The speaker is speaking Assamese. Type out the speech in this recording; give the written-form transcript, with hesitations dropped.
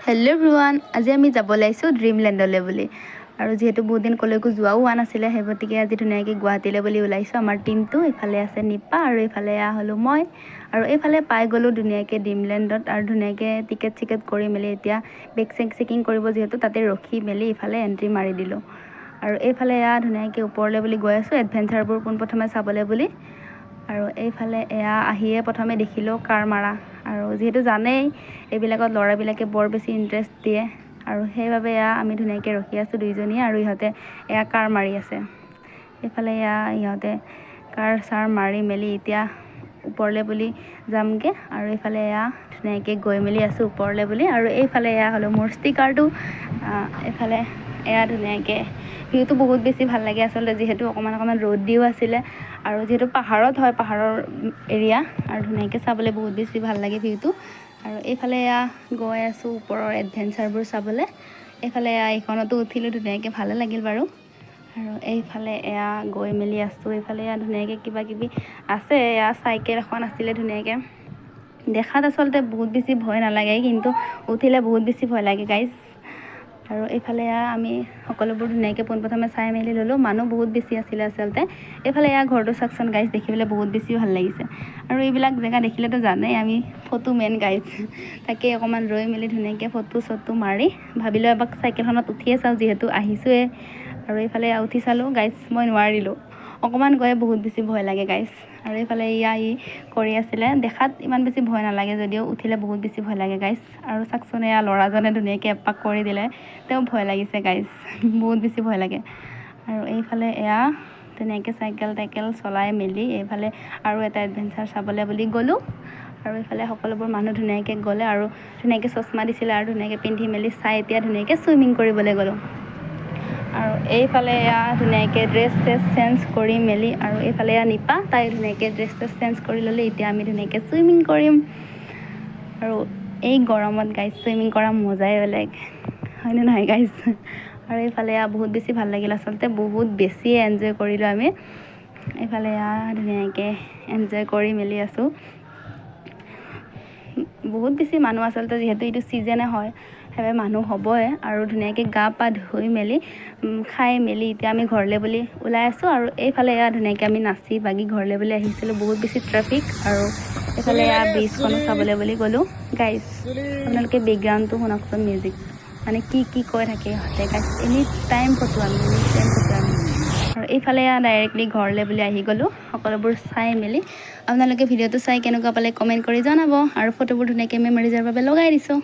হেল্ল' এভৰিৱান, আজি আমি যাব ওলাইছোঁ ড্ৰিমলেণ্ডলৈ বুলি। আৰু যিহেতু বহুত দিন ক'লৈকো যোৱাও হোৱা নাছিলে, সেই গতিকে আজি ধুনীয়াকৈ গুৱাহাটীলৈ বুলি ওলাইছোঁ আমাৰ টিমটো। এইফালে আছে নিপা আৰু এইফালে হ'লোঁ মই। আৰু এইফালে পাই গ'লোঁ ধুনীয়াকৈ ড্ৰিমলেণ্ডত আৰু ধুনীয়াকৈ টিকেট কৰি মেলি এতিয়া বেগ চেকিং কৰিব, যিহেতু তাতে ৰখি মেলি ইফালে এণ্ট্ৰি মাৰি দিলোঁ। আৰু এইফালে ধুনীয়াকৈ ওপৰলৈ বুলি গৈ আছোঁ এডভেঞ্চাৰবোৰ পোনপ্ৰথমে চাবলৈ বুলি। আৰু এইফালে আহিয়ে প্ৰথমে দেখিলোঁ কাৰ মাৰা। আৰু যিহেতু জানেই এইবিলাকত ল'ৰাবিলাকে বৰ বেছি ইণ্টাৰেষ্ট দিয়ে, আৰু সেইবাবে আমি ধুনীয়াকৈ ৰখি আছোঁ দুইজনীয়ে। আৰু ইহঁতে কাৰ মাৰি আছে। এইফালে ইহঁতে কাৰ চাৰ মাৰি মেলি এতিয়া ওপৰলৈ বুলি যামগৈ। আৰু এইফালে ধুনীয়াকৈ গৈ মেলি আছোঁ ওপৰলৈ বুলি। আৰু এইফালে হ'লোঁ মোৰ ষ্টিকাৰটো। এইফালে ধুনীয়াকৈ ভিউটো বহুত বেছি ভাল লাগে আচলতে, যিহেতু অকণমান ৰ'দ দিও আছিলে, আৰু যিহেতু পাহাৰত হয়, পাহাৰৰ এৰিয়া, আৰু ধুনীয়াকৈ চাবলৈ বহুত বেছি ভাল লাগে ভিউটো। আৰু এইফালে গৈ আছোঁ ওপৰৰ এডভেঞ্চাৰবোৰ চাবলৈ। এইফালে এইখনতো উঠিলোঁ ধুনীয়াকৈ, ভালে লাগিল বাৰু। আৰু এইফালে গৈ মেলি আছোঁ। এইফালে ধুনীয়াকৈ কিবা কিবি আছে, চাইকেল এখন আছিলে ধুনীয়াকৈ। দেখাত আচলতে বহুত বেছি ভয় নালাগে, কিন্তু উঠিলে বহুত বেছি ভয় লাগে গাইজ। আৰু এইফালে আমি সকলোবোৰ ধুনীয়াকৈ পোনপ্ৰথমে চাই মেলি ল'লোঁ। মানুহ বহুত বেছি আছিলে আচলতে। এইফালে ঘৰটো চাওকচোন গাইজ, দেখিবলৈ বহুত বেছি ভাল লাগিছে। আৰু এইবিলাক জেগা দেখিলেতো জানেই আমি ফটো মেইন গাইজ, তাকে অকণমান ৰৈ মেলি ধুনীয়াকৈ ফটো মাৰি ভাবিলোঁ এবাৰ চাইকেলখনত উঠিয়ে চাওঁ, যিহেতু আহিছোঁৱে। আৰু এইফালে উঠি চালোঁ গাইজ, মই নোৱাৰিলোঁ। অকণমান গৈ বহুত বেছি ভয় লাগে গাইজ। আৰু এইফালে ই কৰি আছিলে, দেখাত ইমান বেছি ভয় নালাগে যদিও উঠিলে বহুত বেছি ভয় লাগে গাইজ। আৰু চাওকচোন ল'ৰাজনে ধুনীয়াকৈ এপাক কৰি দিলে, তেওঁ ভয় লাগিছে গাইজ, বহুত বেছি ভয় লাগে। আৰু এইফালে ধুনীয়াকৈ চাইকেল চলাই মেলি এইফালে আৰু এটা এডভেঞ্চাৰ চাবলৈ বুলি গ'লোঁ। আৰু এইফালে সকলোবোৰ মানুহ ধুনীয়াকৈ গ'লে আৰু ধুনীয়াকৈ চশমা দিছিলে, আৰু ধুনীয়াকৈ পিন্ধি মেলি চাই এতিয়া ধুনীয়াকৈ চুইমিং কৰিবলৈ গ'লোঁ। আৰু এইফালে ধুনীয়াকৈ ড্ৰেছ চেঞ্জ কৰি মেলি, আৰু এইফালে নিপা, তাই ধুনীয়াকৈ ড্ৰেছ চেঞ্জ কৰি ল'লে। এতিয়া আমি ধুনীয়াকৈ চুইমিং কৰিম। আৰু এই গৰমত গাইজ চুইমিং কৰা মজাই বেলেগ, হয়নে নহয় গাইজ? আৰু এইফালে বহুত বেছি ভাল লাগিল আচলতে, বহুত বেছিয়ে এনজয় কৰিলোঁ আমি। এইফালে ধুনীয়াকৈ এনজয় কৰি মেলি আছোঁ। বহুত বেছি মানুহ আচলতে, যিহেতু এইটো ছিজনে হয়, সেইবাবে মানুহ হ'বই। আৰু ধুনীয়াকৈ গা পা ধুই মেলি খাই মেলি এতিয়া আমি ঘৰলৈ বুলি ওলাই আছোঁ। আৰু এইফালে ধুনীয়াকৈ আমি নাচি বাগি ঘৰলৈ বুলি আহিছিলোঁ। বহুত বেছি ট্ৰেফিক। আৰু এইফালে ব্ৰিজখনো চাবলৈ বুলি গ'লোঁ গাইজ। আপোনালোকে বেকগ্ৰাউণ্ডটো শুনকচোন, মিউজিক মানে কি কৈ থাকে ইহঁতে গাইজ, এনি টাইম ফটো আমি। আৰু এইফালে ডাইৰেক্টলি ঘৰলৈ বুলি আহি গ'লোঁ, সকলোবোৰ চাই মেলি। আপোনালোকে ভিডিঅ'টো চাই কেনেকুৱা পালে কমেণ্ট কৰি জনাব। আৰু ফটোবোৰ ধুনীয়াকৈ মেমৰিজৰ বাবে লগাই দিছোঁ।